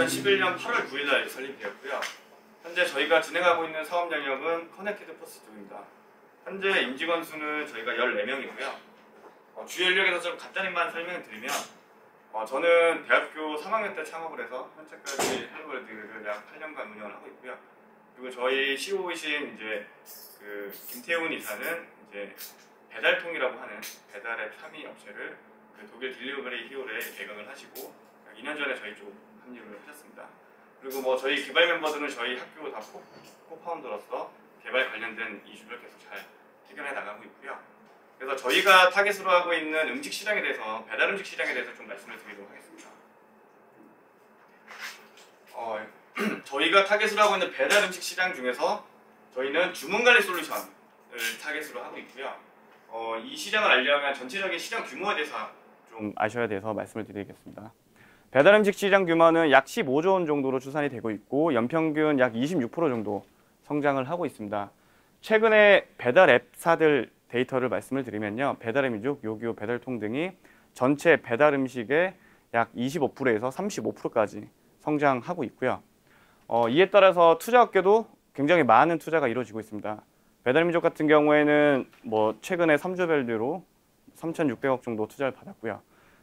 2011년 8월 9일 날 설립되었고요. 현재 저희가 진행하고 있는 사업 영역은 커넥티드 포스 쪽입니다. 현재 임직원 수는 저희가 14명이고요. 주요 인력에서 좀 간단히만 설명을 드리면 저는 대학교 3학년 때 창업을 해서 현재까지 헬로월드를 약 8년간 운영을 하고 있고요. 그리고 저희 CEO이신 이제 그 김태훈 이사는 이제 배달통이라고 하는 배달앱 3위 업체를 그 독일 딜리버리 히어로에 개강을 하시고 2년 전에 저희 쪽 합류를 하셨습니다. 그리고 뭐 저희 개발 멤버들은 저희 학교 다 코파운더로서 개발 관련된 이슈를 계속 잘 해결해 나가고 있고요. 그래서 저희가 타겟으로 하고 있는 음식 시장에 대해서, 배달 음식 시장에 대해서 좀 말씀을 드리도록 하겠습니다. 저희가 타겟으로 하고 있는 배달 음식 시장 중에서 저희는 주문관리 솔루션을 타겟으로 하고 있고요. 이 시장을 알려면 전체적인 시장 규모에 대해서 좀 아셔야 돼서 말씀을 드리겠습니다. 배달 음식 시장 규모는 약 15조 원 정도로 추산이 되고 있고 연평균 약 26% 정도 성장을 하고 있습니다. 최근에 배달 앱사들 데이터를 말씀을 드리면요. 배달의 민족, 요기요, 배달통 등이 전체 배달 음식의 약 25%에서 35%까지 성장하고 있고요. 이에 따라서 투자업계도 굉장히 많은 투자가 이루어지고 있습니다. 배달민족 같은 경우에는 뭐 최근에 3조 밸류로 3,600억 정도 투자를 받았고요.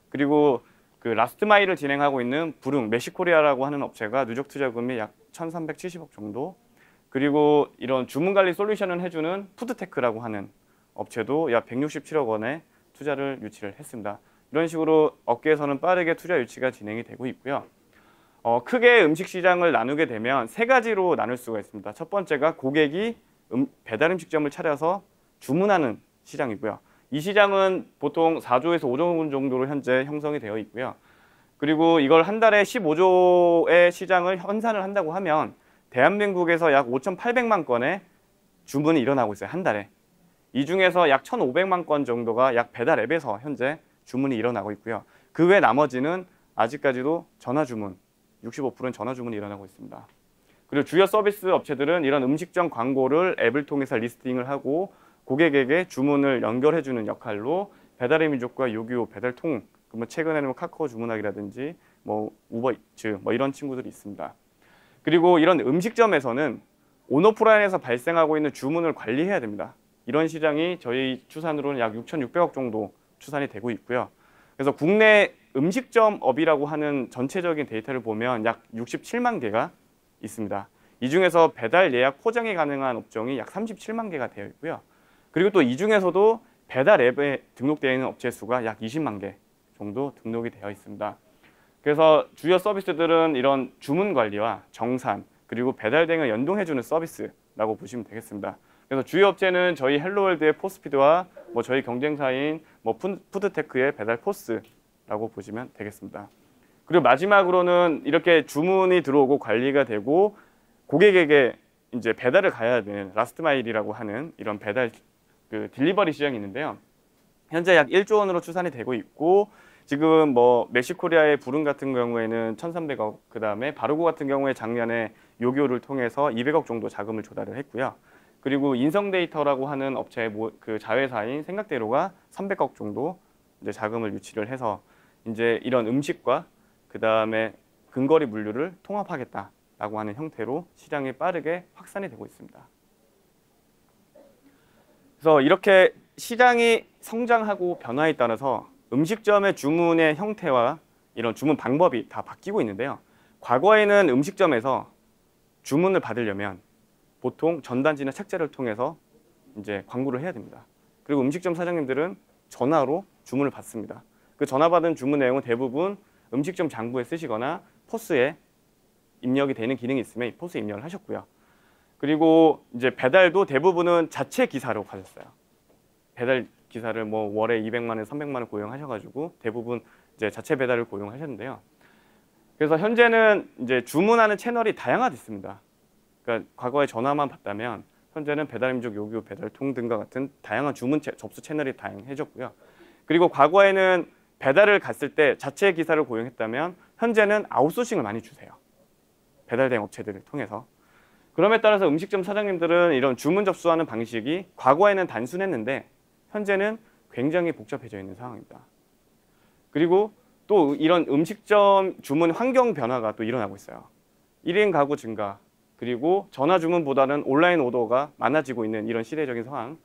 그리고 그 라스트마일을 진행하고 있는 부릉, 메시코리아라고 하는 업체가 누적 투자금이 약 1,370억 정도, 그리고 이런 주문관리 솔루션을 해주는 푸드테크라고 하는 업체도 약 167억 원의 투자를 유치를 했습니다. 이런 식으로 업계에서는 빠르게 투자 유치가 진행이 되고 있고요. 크게 음식 시장을 나누게 되면 세 가지로 나눌 수가 있습니다. 첫 번째가 고객이 배달 음식점을 차려서 주문하는 시장이고요. 이 시장은 보통 4조에서 5조 원 정도로 현재 형성이 되어 있고요. 그리고 이걸 한 달에 15조의 시장을 환산을 한다고 하면 대한민국에서 약 5,800만 건의 주문이 일어나고 있어요. 한 달에. 이 중에서 약 1,500만 건 정도가 약 배달 앱에서 현재 주문이 일어나고 있고요. 그 외 나머지는 아직까지도 전화 주문, 65%는 전화 주문이 일어나고 있습니다. 그리고 주요 서비스 업체들은 이런 음식점 광고를 앱을 통해서 리스팅을 하고 고객에게 주문을 연결해주는 역할로 배달의 민족과 요기요, 배달통, 뭐 최근에는 카카오 주문하기라든지 뭐 우버이츠 뭐 이런 친구들이 있습니다. 그리고 이런 음식점에서는 온오프라인에서 발생하고 있는 주문을 관리해야 됩니다. 이런 시장이 저희 추산으로는 약 6,600억 정도 추산이 되고 있고요. 그래서 국내 음식점업이라고 하는 전체적인 데이터를 보면 약 67만 개가 있습니다. 이 중에서 배달 예약 포장이 가능한 업종이 약 37만 개가 되어 있고요. 그리고 또 이 중에서도 배달 앱에 등록되어 있는 업체 수가 약 20만 개 정도 등록이 되어 있습니다. 그래서 주요 서비스들은 이런 주문 관리와 정산, 그리고 배달 등을 연동해주는 서비스라고 보시면 되겠습니다. 그래서 주요 업체는 저희 헬로월드의 포스피드와 뭐 저희 경쟁사인 뭐 푸드테크의 배달포스라고 보시면 되겠습니다. 그리고 마지막으로는 이렇게 주문이 들어오고 관리가 되고 고객에게 이제 배달을 가야 되는 라스트마일이라고 하는 이런 배달 그 딜리버리 시장이 있는데요. 현재 약 1조 원으로 추산이 되고 있고 지금 뭐 메시코리아의 부릉 같은 경우에는 1,300억, 그다음에 바르고 같은 경우에 작년에 요기요를 통해서 200억 정도 자금을 조달을 했고요. 그리고 인성데이터라고 하는 업체의 그 자회사인 생각대로가 300억 정도 이제 자금을 유치를 해서 이제 이런 음식과 그다음에 근거리 물류를 통합하겠다라고 하는 형태로 시장이 빠르게 확산이 되고 있습니다. 그래서 이렇게 시장이 성장하고 변화에 따라서 음식점의 주문의 형태와 이런 주문 방법이 다 바뀌고 있는데요. 과거에는 음식점에서 주문을 받으려면 보통 전단지나 책자를 통해서 이제 광고를 해야 됩니다. 그리고 음식점 사장님들은 전화로 주문을 받습니다. 그 전화받은 주문 내용은 대부분 음식점 장부에 쓰시거나 포스에 입력이 되는 기능이 있으면 이 포스에 입력을 하셨고요. 그리고 이제 배달도 대부분은 자체 기사로 가셨어요. 배달 기사를 뭐 월에 200만 원, 300만 원 고용하셔가지고 대부분 이제 자체 배달을 고용하셨는데요. 그래서 현재는 이제 주문하는 채널이 다양화됐습니다. 그러니까 과거에 전화만 받다면 현재는 배달민족, 요기요, 배달통 등과 같은 다양한 주문 접수 채널이 다양해졌고요. 그리고 과거에는 배달을 갔을 때 자체 기사를 고용했다면 현재는 아웃소싱을 많이 주세요. 배달 대행 업체들을 통해서. 그럼에 따라서 음식점 사장님들은 이런 주문 접수하는 방식이 과거에는 단순했는데 현재는 굉장히 복잡해져 있는 상황입니다. 그리고 또 이런 음식점 주문 환경 변화가 또 일어나고 있어요. 1인 가구 증가, 그리고 전화 주문보다는 온라인 오더가 많아지고 있는 이런 시대적인 상황,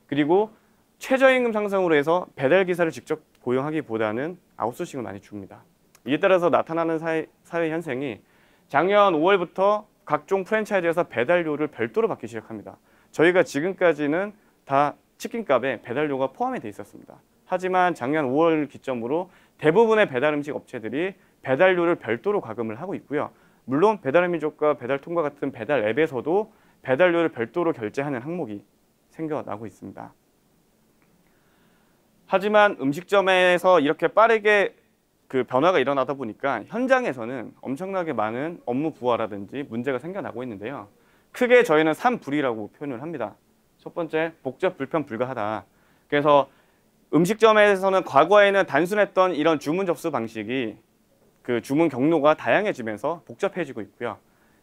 그리고 최저임금 상승으로 해서 배달 기사를 직접 고용하기보다는 아웃소싱을 많이 줍니다. 이에 따라서 나타나는 사회 현상이 작년 5월부터 각종 프랜차이즈에서 배달료를 별도로 받기 시작합니다. 저희가 지금까지는 다 치킨값에 배달료가 포함이 돼 있었습니다. 하지만 작년 5월 기점으로 대부분의 배달 음식 업체들이 배달료를 별도로 과금을 하고 있고요. 물론 배달의민족과 배달통과 같은 배달 앱에서도 배달료를 별도로 결제하는 항목이 생겨나고 있습니다. 하지만 음식점에서 이렇게 빠르게 그 변화가 일어나다 보니까 현장에서는 엄청나게 많은 업무 부하라든지 문제가 생겨나고 있는데요. 크게 저희는 3불이라고 표현을 합니다. 첫 번째, 복잡, 불편, 불가하다. 그래서 음식점에서는 과거에는 단순했던 이런 주문 접수 방식이 그 주문 경로가 다양해지면서 복잡해지고 있고요.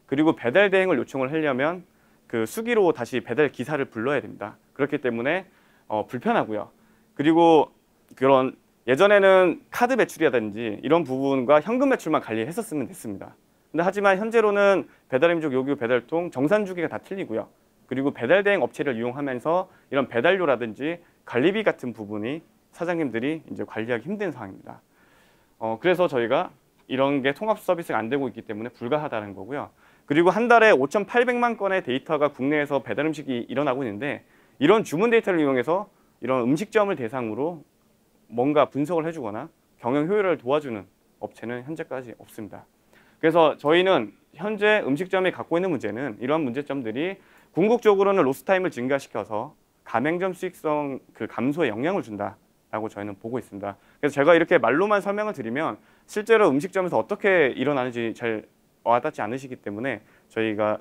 그리고 배달 대행을 요청을 하려면 그 수기로 다시 배달 기사를 불러야 됩니다. 그렇기 때문에 불편하고요. 그리고 그런 예전에는 카드 매출이라든지 이런 부분과 현금 매출만 관리했었으면 됐습니다. 근데 하지만 현재로는 배달의민족, 요기요, 배달통 정산 주기가 다 틀리고요. 그리고 배달 대행 업체를 이용하면서 이런 배달료라든지 관리비 같은 부분이 사장님들이 이제 관리하기 힘든 상황입니다. 그래서 저희가 이런 게 통합 서비스가 안 되고 있기 때문에 불가하다는 거고요. 그리고 한 달에 5,800만 건의 데이터가 국내에서 배달 음식이 일어나고 있는데 이런 주문 데이터를 이용해서 이런 음식점을 대상으로 뭔가 분석을 해주거나 경영 효율을 도와주는 업체는 현재까지 없습니다. 그래서 저희는 현재 음식점이 갖고 있는 문제는 이러한 문제점들이 궁극적으로는 로스타임을 증가시켜서 가맹점 수익성 그 감소에 영향을 준다라고 저희는 보고 있습니다. 그래서 제가 이렇게 말로만 설명을 드리면 실제로 음식점에서 어떻게 일어나는지 잘 와닿지 않으시기 때문에 저희가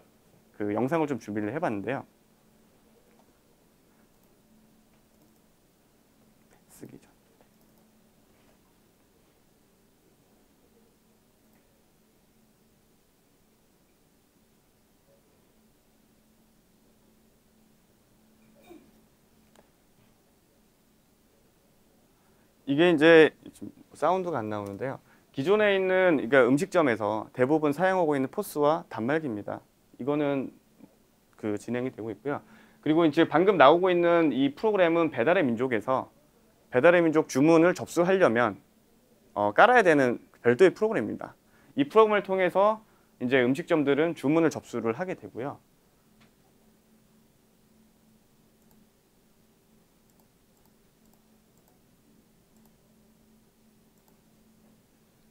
그 영상을 좀 준비를 해봤는데요. 쓰기 전. 이게 이제 사운드가 안 나오는데요. 기존에 있는 그러니까 음식점에서 대부분 사용하고 있는 포스와 단말기입니다. 이거는 그 진행이 되고 있고요. 그리고 이제 방금 나오고 있는 이 프로그램은 배달의 민족에서 배달의 민족 주문을 접수하려면 깔아야 되는 별도의 프로그램입니다. 이 프로그램을 통해서 이제 음식점들은 주문을 접수를 하게 되고요.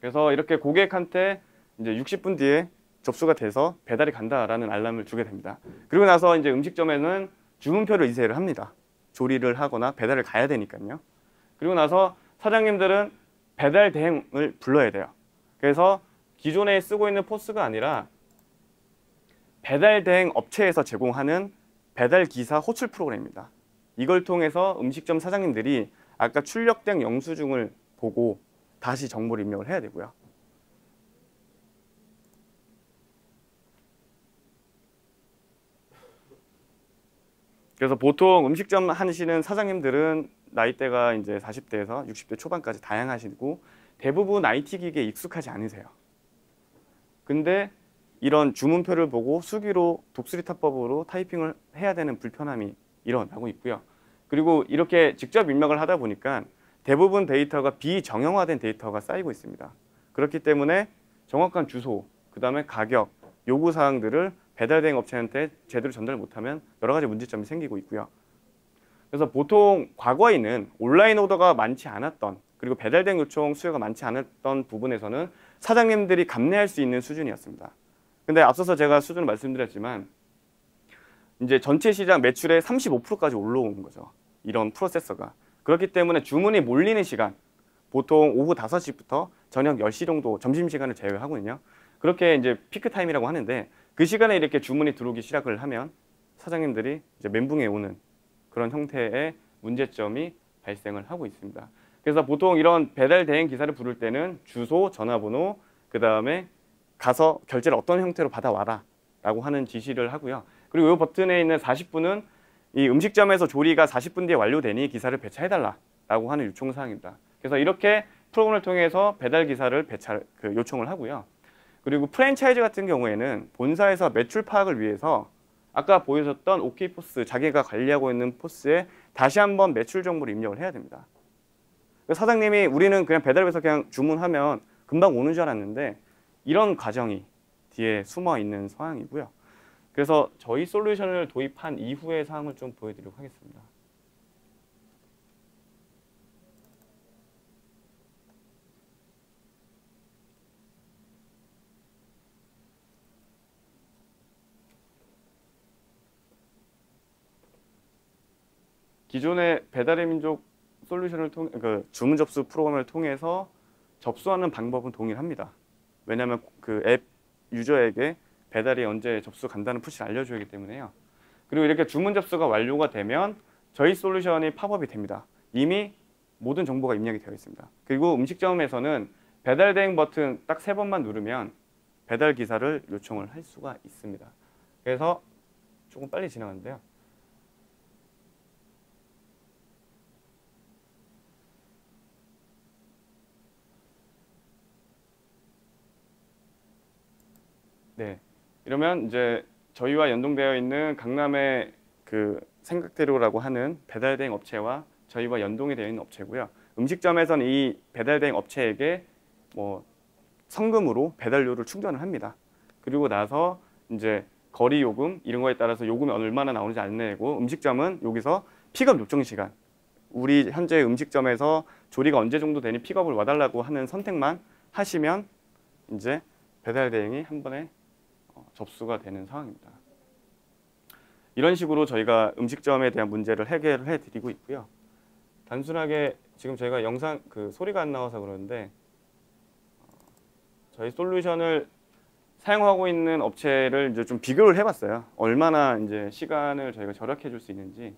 그래서 이렇게 고객한테 이제 60분 뒤에 접수가 돼서 배달이 간다라는 알람을 주게 됩니다. 그리고 나서 이제 음식점에는 주문표를 이세를 합니다. 조리를 하거나 배달을 가야 되니까요. 그리고 나서 사장님들은 배달 대행을 불러야 돼요. 그래서 기존에 쓰고 있는 포스가 아니라 배달 대행 업체에서 제공하는 배달 기사 호출 프로그램입니다. 이걸 통해서 음식점 사장님들이 아까 출력된 영수증을 보고 다시 정보를 입력을 해야 되고요. 그래서 보통 음식점 하시는 사장님들은 나이대가 이제 40대에서 60대 초반까지 다양하시고 대부분 IT 기기에 익숙하지 않으세요. 근데 이런 주문표를 보고 수기로 독수리 타법으로 타이핑을 해야 되는 불편함이 일어나고 있고요. 그리고 이렇게 직접 입력을 하다 보니까 대부분 데이터가 비정형화된 데이터가 쌓이고 있습니다. 그렇기 때문에 정확한 주소, 그 다음에 가격, 요구사항들을 배달 대행 업체한테 제대로 전달 못하면 여러 가지 문제점이 생기고 있고요. 그래서 보통 과거에는 온라인 오더가 많지 않았던 그리고 배달 대행 요청 수요가 많지 않았던 부분에서는 사장님들이 감내할 수 있는 수준이었습니다. 근데 앞서서 제가 수준을 말씀드렸지만 이제 전체 시장 매출의 35%까지 올라온 거죠. 이런 프로세서가. 그렇기 때문에 주문이 몰리는 시간, 보통 오후 5시부터 저녁 10시 정도 점심시간을 제외하거든요. 그렇게 이제 피크 타임이라고 하는데 그 시간에 이렇게 주문이 들어오기 시작을 하면 사장님들이 이제 멘붕에 오는 그런 형태의 문제점이 발생을 하고 있습니다. 그래서 보통 이런 배달 대행 기사를 부를 때는 주소, 전화번호, 그 다음에 가서 결제를 어떤 형태로 받아와라 라고 하는 지시를 하고요. 그리고 이 버튼에 있는 40분은 이 음식점에서 조리가 40분 뒤에 완료되니 기사를 배차해달라 라고 하는 요청사항입니다. 그래서 이렇게 프로그램을 통해서 배달 기사를 요청을 하고요. 그리고 프랜차이즈 같은 경우에는 본사에서 매출 파악을 위해서 아까 보여줬던 OK포스, 자기가 관리하고 있는 포스에 다시 한번 매출 정보를 입력을 해야 됩니다. 사장님이 우리는 그냥 배달앱에서 그냥 주문하면 금방 오는 줄 알았는데 이런 과정이 뒤에 숨어 있는 상황이고요. 그래서 저희 솔루션을 도입한 이후의 사항을 좀 보여드리도록 하겠습니다. 기존의 배달의 민족 솔루션을 통해 주문 접수 프로그램을 통해서 접수하는 방법은 동일합니다. 왜냐하면 그 앱 유저에게 배달이 언제 접수 간다는 푸시를 알려줘야 하기 때문에요. 그리고 이렇게 주문 접수가 완료가 되면 저희 솔루션이 팝업이 됩니다. 이미 모든 정보가 입력이 되어 있습니다. 그리고 음식점에서는 배달 대행 버튼 딱 3번만 누르면 배달 기사를 요청을 할 수가 있습니다. 그래서 조금 빨리 진행하는데요. 네, 이러면 이제 저희와 연동되어 있는 강남의 그 생각대로라고 하는 배달 대행 업체와 저희와 연동이 되어 있는 업체고요. 음식점에서는 이 배달 대행 업체에게 뭐 성금으로 배달료를 충전을 합니다. 그리고 나서 이제 거리 요금 이런 거에 따라서 요금이 얼마나 나오는지 안내고, 음식점은 여기서 픽업 요청 시간, 우리 현재 음식점에서 조리가 언제 정도 되니 픽업을 와달라고 하는 선택만 하시면 이제 배달 대행이 한 번에 접수가 되는 상황입니다. 이런 식으로 저희가 음식점에 대한 문제를 해결해 드리고 있고요. 단순하게 지금 저희가 영상 소리가 안 나와서 그러는데 저희 솔루션을 사용하고 있는 업체를 이제 좀 비교를 해봤어요. 얼마나 이제 시간을 저희가 절약해 줄 수 있는지.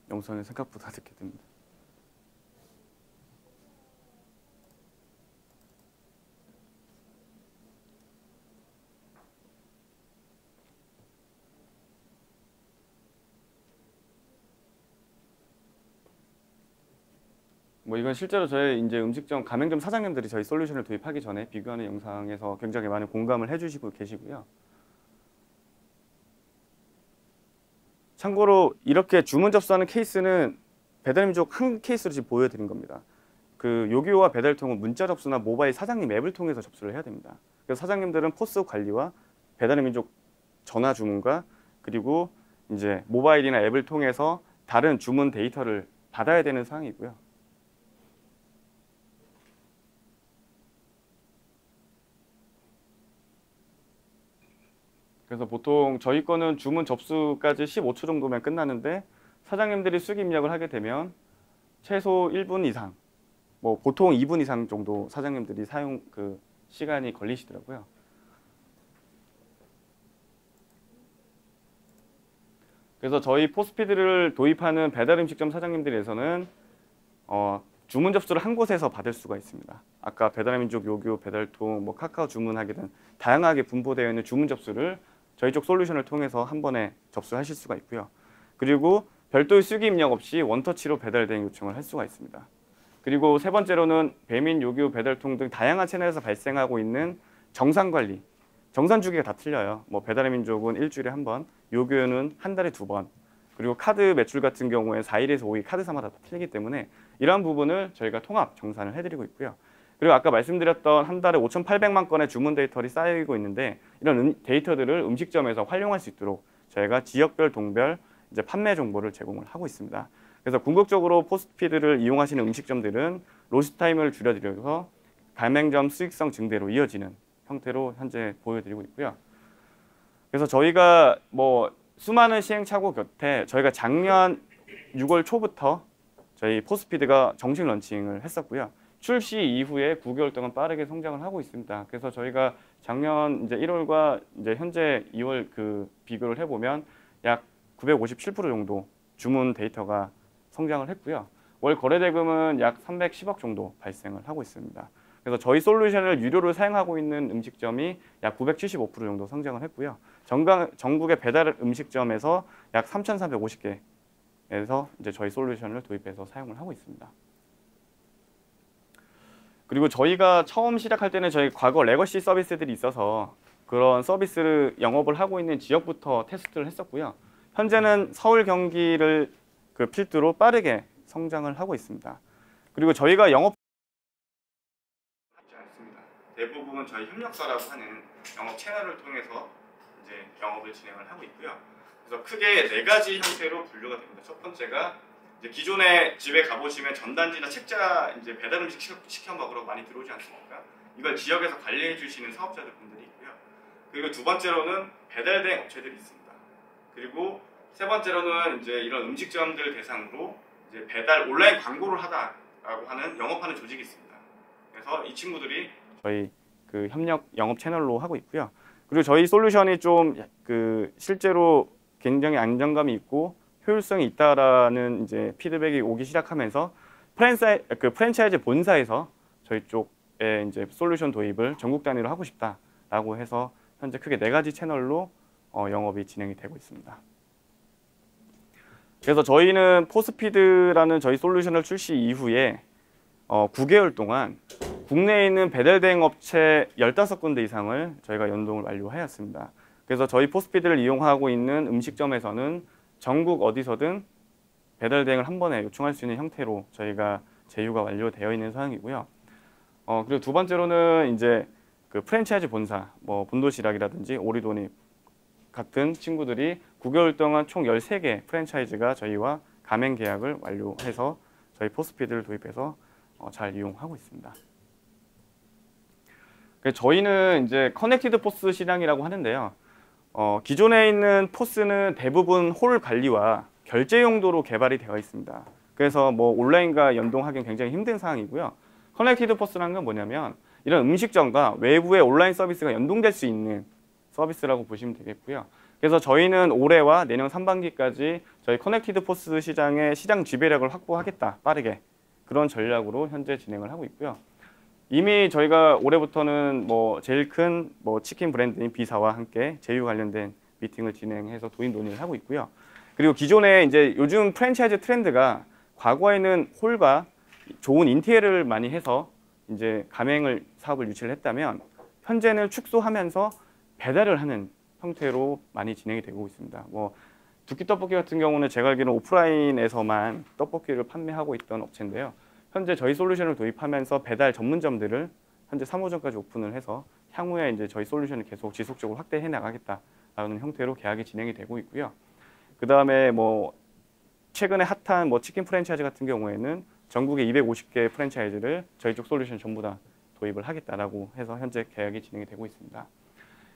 영상을 생각보다 듣게 됩니다. 뭐 이건 실제로 저희 이제 음식점 가맹점 사장님들이 저희 솔루션을 도입하기 전에 비교하는 영상에서 굉장히 많은 공감을 해주시고 계시고요. 참고로 이렇게 주문 접수하는 케이스는 배달민족 한 케이스로 지금 보여드린 겁니다. 그 요기요와 배달통은 문자 접수나 모바일 사장님 앱을 통해서 접수를 해야 됩니다. 그래서 사장님들은 포스 관리와 배달민족 전화 주문과 그리고 이제 모바일이나 앱을 통해서 다른 주문 데이터를 받아야 되는 상황이고요. 그래서 보통 저희 거는 주문 접수까지 15초 정도면 끝나는데 사장님들이 수기 입력을 하게 되면 최소 1분 이상, 뭐 보통 2분 이상 정도 사장님들이 사용 시간이 걸리시더라고요. 그래서 저희 포스피드를 도입하는 배달 음식점 사장님들에서는 주문 접수를 한 곳에서 받을 수가 있습니다. 아까 배달민족, 요기요, 배달통, 뭐 카카오 주문하게 된 다양하게 분포되어 있는 주문 접수를 저희 쪽 솔루션을 통해서 한 번에 접수하실 수가 있고요. 그리고 별도의 수기 입력 없이 원터치로 배달 대행 요청을 할 수가 있습니다. 그리고 세 번째로는 배민, 요기요, 배달통 등 다양한 채널에서 발생하고 있는 정산 관리. 정산 주기가 다 틀려요. 뭐 배달의 민족은 일주일에 한 번, 요기요는 한 달에 2번. 그리고 카드 매출 같은 경우에 4일에서 5일 카드사마다 다 틀리기 때문에 이러한 부분을 저희가 통합 정산을 해드리고 있고요. 그리고 아까 말씀드렸던 한 달에 5,800만 건의 주문 데이터들이 쌓이고 있는데 이런 데이터들을 음식점에서 활용할 수 있도록 저희가 지역별, 동별 이제 판매 정보를 제공을 하고 있습니다. 그래서 궁극적으로 포스트피드를 이용하시는 음식점들은 로스트 타임을 줄여드려서 가맹점 수익성 증대로 이어지는 형태로 현재 보여드리고 있고요. 그래서 저희가 뭐 수많은 시행착오 곁에 저희가 작년 6월 초부터 저희 포스피드가 정식 런칭을 했었고요. 출시 이후에 9개월 동안 빠르게 성장을 하고 있습니다. 그래서 저희가 작년 이제 1월과 이제 현재 2월 비교를 해보면 약 957% 정도 주문 데이터가 성장을 했고요. 월 거래 대금은 약 310억 정도 발생을 하고 있습니다. 그래서 저희 솔루션을 유료로 사용하고 있는 음식점이 약 975% 정도 성장을 했고요. 전국의 배달 음식점에서 약 3,350개에서 이제 저희 솔루션을 도입해서 사용을 하고 있습니다. 그리고 저희가 처음 시작할 때는 저희 과거 레거시 서비스들이 있어서 그런 서비스를 영업을 하고 있는 지역부터 테스트를 했었고요. 현재는 서울, 경기를 그 필두로 빠르게 성장을 하고 있습니다. 그리고 저희가 영업 대부분 저희 협력사라고 하는 영업 채널을 통해서 이제 영업을 진행을 하고 있고요. 그래서 크게 4가지 형태로 분류가 됩니다. 첫 번째가 이제 기존에 집에 가보시면 전단지나 책자 이제 배달 음식 시켜 먹으러 많이 들어오지 않습니까? 이걸 지역에서 관리해 주시는 사업자들 분들이 있고요. 그리고 두 번째로는 배달 대행 업체들이 있습니다. 그리고 세 번째로는 이제 이런 음식점들 대상으로 이제 배달 온라인 광고를 하다라고 하는 영업하는 조직이 있습니다. 그래서 이 친구들이 저희 그 협력 영업 채널로 하고 있고요. 그리고 저희 솔루션이 좀 그 실제로 굉장히 안정감이 있고 효율성이 있다라는 이제 피드백이 오기 시작하면서 프랜차이즈 본사에서 저희 쪽에 이제 솔루션 도입을 전국 단위로 하고 싶다라고 해서 현재 크게 4가지 채널로 영업이 진행이 되고 있습니다. 그래서 저희는 포스피드라는 저희 솔루션을 출시 이후에 9개월 동안 국내에 있는 배달 대행 업체 15군데 이상을 저희가 연동을 완료하였습니다. 그래서 저희 포스피드를 이용하고 있는 음식점에서는 전국 어디서든 배달 대행을 한 번에 요청할 수 있는 형태로 저희가 제휴가 완료되어 있는 상황이고요. 그리고 두 번째로는 이제 그 프랜차이즈 본사, 뭐 본도시락이라든지 오리도닉 같은 친구들이 9개월 동안 총 13개 프랜차이즈가 저희와 가맹 계약을 완료해서 저희 포스피드를 도입해서 잘 이용하고 있습니다. 저희는 이제 커넥티드 포스 시장이라고 하는데요. 기존에 있는 포스는 대부분 홀 관리와 결제 용도로 개발이 되어 있습니다. 그래서 뭐 온라인과 연동하기는 굉장히 힘든 상황이고요. 커넥티드 포스라는 건 뭐냐면 이런 음식점과 외부의 온라인 서비스가 연동될 수 있는 서비스라고 보시면 되겠고요. 그래서 저희는 올해와 내년 상반기까지 저희 커넥티드 포스 시장의 시장 지배력을 확보하겠다, 빠르게. 그런 전략으로 현재 진행을 하고 있고요. 이미 저희가 올해부터는 뭐 제일 큰 뭐 치킨 브랜드인 비사와 함께 제휴 관련된 미팅을 진행해서 도입 논의를 하고 있고요. 그리고 기존에 이제 요즘 프랜차이즈 트렌드가 과거에는 홀과 좋은 인테리어를 많이 해서 이제 가맹을 사업을 유치를 했다면 현재는 축소하면서 배달을 하는 형태로 많이 진행이 되고 있습니다. 뭐 두끼 떡볶이 같은 경우는 제가 알기로는 오프라인에서만 떡볶이를 판매하고 있던 업체인데요. 현재 저희 솔루션을 도입하면서 배달 전문점들을 현재 3호점까지 오픈을 해서 향후에 이제 저희 솔루션을 계속 지속적으로 확대해 나가겠다라는 형태로 계약이 진행이 되고 있고요. 그 다음에 뭐 최근에 핫한 뭐 치킨 프랜차이즈 같은 경우에는 전국에 250개 프랜차이즈를 저희 쪽 솔루션 전부 다 도입을 하겠다라고 해서 현재 계약이 진행이 되고 있습니다.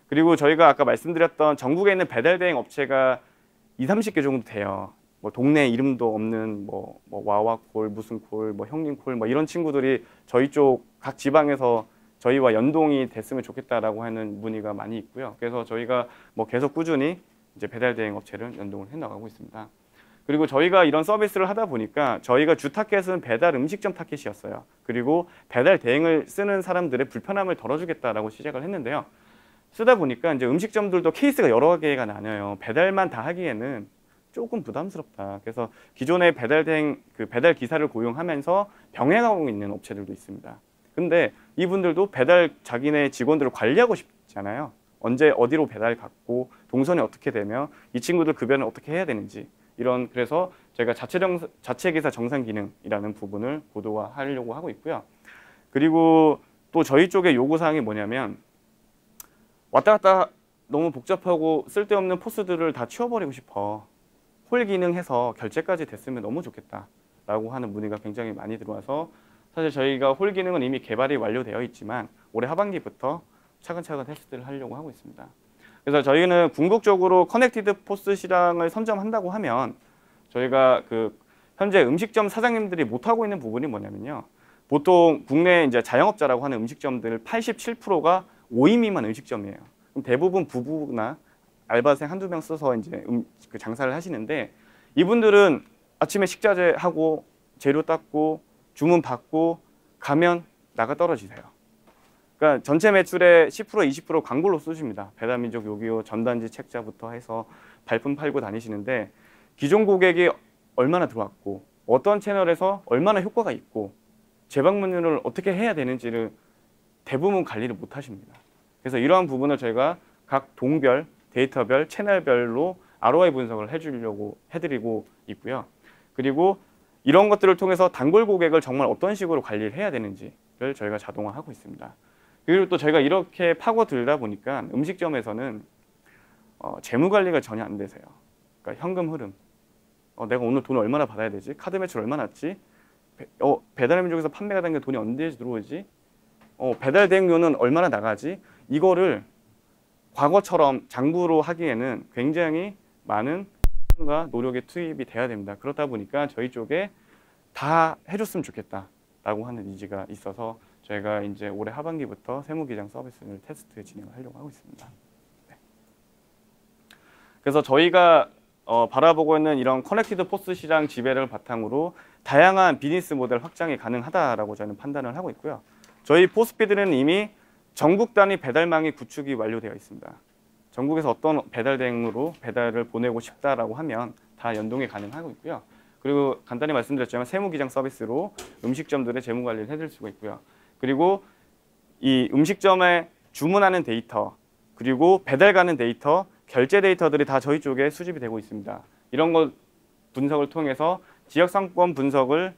그리고 저희가 아까 말씀드렸던 전국에 있는 배달 대행 업체가 20-30개 정도 돼요. 뭐 동네 이름도 없는 뭐 와와콜, 무슨 콜, 뭐 형님콜 뭐 이런 친구들이 저희 쪽 각 지방에서 저희와 연동이 됐으면 좋겠다라고 하는 문의가 많이 있고요. 그래서 저희가 뭐 계속 꾸준히 이제 배달 대행 업체를 연동을 해 나가고 있습니다. 그리고 저희가 이런 서비스를 하다 보니까 저희가 주 타겟은 배달 음식점 타겟이었어요. 그리고 배달 대행을 쓰는 사람들의 불편함을 덜어주겠다라고 시작을 했는데요. 쓰다 보니까 이제 음식점들도 케이스가 여러 개가 나뉘어요. 배달만 다 하기에는 조금 부담스럽다. 그래서 기존의 배달 대행 그 배달 기사를 고용하면서 병행하고 있는 업체들도 있습니다. 근데 이분들도 배달 자기네 직원들을 관리하고 싶잖아요. 언제 어디로 배달 갔고 동선이 어떻게 되며 이 친구들 급여는 어떻게 해야 되는지 이런 그래서 저희가 자체 기사 정상 기능이라는 부분을 고도화하려고 하고 있고요. 그리고 또 저희 쪽의 요구 사항이 뭐냐면 왔다 갔다 너무 복잡하고 쓸데없는 포스들을 다 치워버리고 싶어. 홀 기능해서 결제까지 됐으면 너무 좋겠다라고 하는 문의가 굉장히 많이 들어와서 사실 저희가 홀 기능은 이미 개발이 완료되어 있지만 올해 하반기부터 차근차근 테스트를 하려고 하고 있습니다. 그래서 저희는 궁극적으로 커넥티드 포스 시장을 선점한다고 하면 저희가 그 현재 음식점 사장님들이 못하고 있는 부분이 뭐냐면요. 보통 국내 이제 자영업자라고 하는 음식점들 87%가 5인 미만 음식점이에요. 그럼 대부분 부부나 알바생 한두 명 써서 이제 그 장사를 하시는데 이분들은 아침에 식자재 하고 재료 닦고 주문 받고 가면 나가 떨어지세요. 그러니까 전체 매출의 10% 20% 광고로 쏘십니다. 배달민족 요기요 전단지 책자부터 해서 발품 팔고 다니시는데 기존 고객이 얼마나 들어왔고 어떤 채널에서 얼마나 효과가 있고 재방문율을 어떻게 해야 되는지를 대부분 관리를 못 하십니다. 그래서 이러한 부분을 저희가 각 동별, 데이터별, 채널별로 ROI 분석을 해드리고 있고요. 그리고 이런 것들을 통해서 단골 고객을 정말 어떤 식으로 관리를 해야 되는지를 저희가 자동화하고 있습니다. 그리고 또 저희가 이렇게 파고들다 보니까 음식점에서는 재무 관리가 전혀 안 되세요. 그러니까 현금 흐름, 내가 오늘 돈을 얼마나 받아야 되지? 카드 매출 얼마나 났지? 배달민족에서 판매가 된 게 돈이 언제 들어오지? 배달 대행료는 얼마나 나가지? 이거를 과거처럼 장부로 하기에는 굉장히 많은 시간과 노력의 투입이 돼야 됩니다. 그렇다 보니까 저희 쪽에 다 해줬으면 좋겠다라고 하는 의지가 있어서 저희가 이제 올해 하반기부터 세무기장 서비스를 테스트 진행을 하려고 하고 있습니다. 네. 그래서 저희가 바라보고 있는 이런 커넥티드 포스 시장 지배를 바탕으로 다양한 비즈니스 모델 확장이 가능하다라고 저는 판단을 하고 있고요. 저희 포스피드는 이미 전국 단위 배달망이 구축이 완료되어 있습니다. 전국에서 어떤 배달 대행으로 배달을 보내고 싶다라고 하면 다 연동이 가능하고 있고요. 그리고 간단히 말씀드렸지만 세무기장 서비스로 음식점들의 재무 관리를 해드릴 수가 있고요. 그리고 이 음식점에 주문하는 데이터, 그리고 배달 가는 데이터, 결제 데이터들이 다 저희 쪽에 수집이 되고 있습니다. 이런 것 분석을 통해서 지역 상권 분석을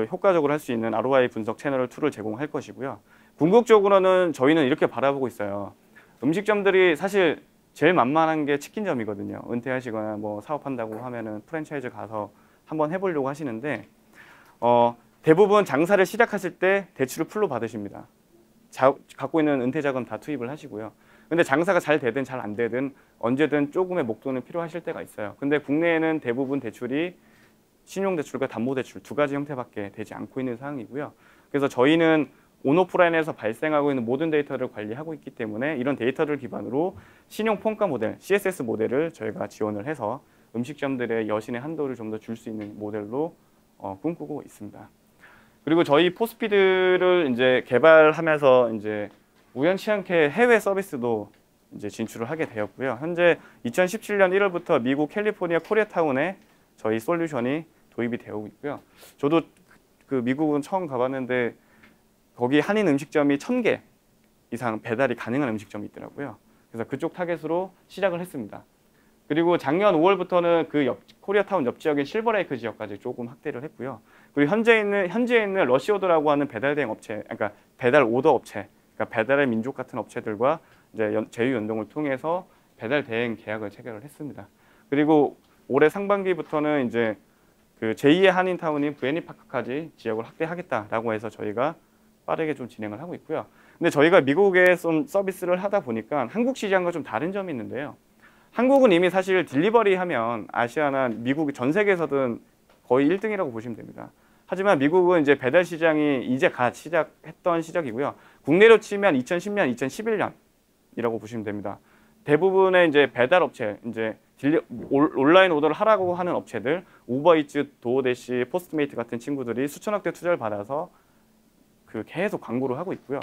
효과적으로 할 수 있는 ROI 분석 채널 툴을 제공할 것이고요. 궁극적으로는 저희는 이렇게 바라보고 있어요. 음식점들이 사실 제일 만만한 게 치킨점이거든요. 은퇴하시거나 뭐 사업한다고 하면은 프랜차이즈 가서 한번 해보려고 하시는데 대부분 장사를 시작하실 때 대출을 풀로 받으십니다. 갖고 있는 은퇴자금 다 투입을 하시고요. 근데 장사가 잘 되든 잘 안 되든 언제든 조금의 목돈은 필요하실 때가 있어요. 근데 국내에는 대부분 대출이 신용대출과 담보대출 두 가지 형태밖에 되지 않고 있는 상황이고요. 그래서 저희는 온오프라인에서 발생하고 있는 모든 데이터를 관리하고 있기 때문에 이런 데이터를 기반으로 신용평가 모델, CSS 모델을 저희가 지원을 해서 음식점들의 여신의 한도를 좀 더 줄 수 있는 모델로 꿈꾸고 있습니다. 그리고 저희 포스피드를 이제 개발하면서 이제 우연치 않게 해외 서비스도 이제 진출을 하게 되었고요. 현재 2017년 1월부터 미국 캘리포니아 코리아타운에 저희 솔루션이 도입이 되고 있고요. 저도 그 미국은 처음 가봤는데 거기 한인 음식점이 1000개 이상 배달이 가능한 음식점이 있더라고요. 그래서 그쪽 타겟으로 시작을 했습니다. 그리고 작년 5월부터는 그 코리아타운 옆 지역인 실버레이크 지역까지 조금 확대를 했고요. 그리고 현재 있는 러시오더라고 하는 배달 대행 업체, 그러니까 배달 오더 업체, 그러니까 배달의 민족 같은 업체들과 이제 제휴 연동을 통해서 배달 대행 계약을 체결을 했습니다. 그리고 올해 상반기부터는 이제 그 제2의 한인타운인 부에니파크까지 지역을 확대하겠다라고 해서 저희가 빠르게 좀 진행을 하고 있고요. 근데 저희가 미국에 좀 서비스를 하다 보니까 한국 시장과 좀 다른 점이 있는데요. 한국은 이미 사실 딜리버리 하면 아시아나 미국 전 세계에서든 거의 1등이라고 보시면 됩니다. 하지만 미국은 이제 배달 시장이 이제 갓 시작했던 시작이고요. 국내로 치면 2010년, 2011년이라고 보시면 됩니다. 대부분의 이제 배달 업체, 이제 온라인 오더를 하라고 하는 업체들, 우버이츠, 도어대시, 포스트메이트 같은 친구들이 수천억대 투자를 받아서 계속 광고를 하고 있고요.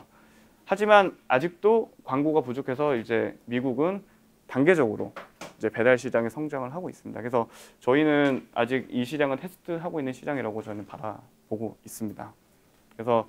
하지만 아직도 광고가 부족해서 이제 미국은 단계적으로 이제 배달 시장의 성장을 하고 있습니다. 그래서 저희는 아직 이 시장은 테스트하고 있는 시장이라고 저는 바라보고 있습니다. 그래서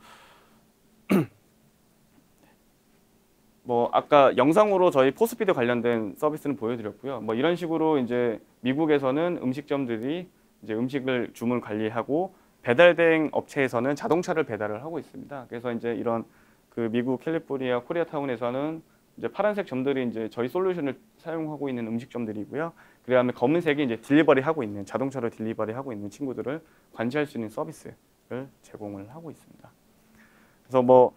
뭐 아까 영상으로 저희 포스피드 관련된 서비스는 보여드렸고요. 뭐 이런 식으로 이제 미국에서는 음식점들이 이제 음식을 주문 관리하고 배달 대행 업체에서는 자동차를 배달을 하고 있습니다. 그래서 이제 이런 그 미국 캘리포니아 코리아타운에서는 이제 파란색 점들이 이제 저희 솔루션을 사용하고 있는 음식점들이고요. 그다음에 검은색이 이제 딜리버리 하고 있는 자동차로 딜리버리 하고 있는 친구들을 관리할 수 있는 서비스를 제공을 하고 있습니다. 그래서 뭐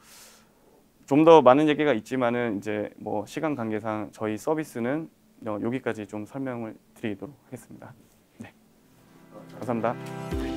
좀 더 많은 얘기가 있지만은 이제 뭐 시간 관계상 저희 서비스는 여기까지 좀 설명을 드리도록 하겠습니다. 네, 감사합니다.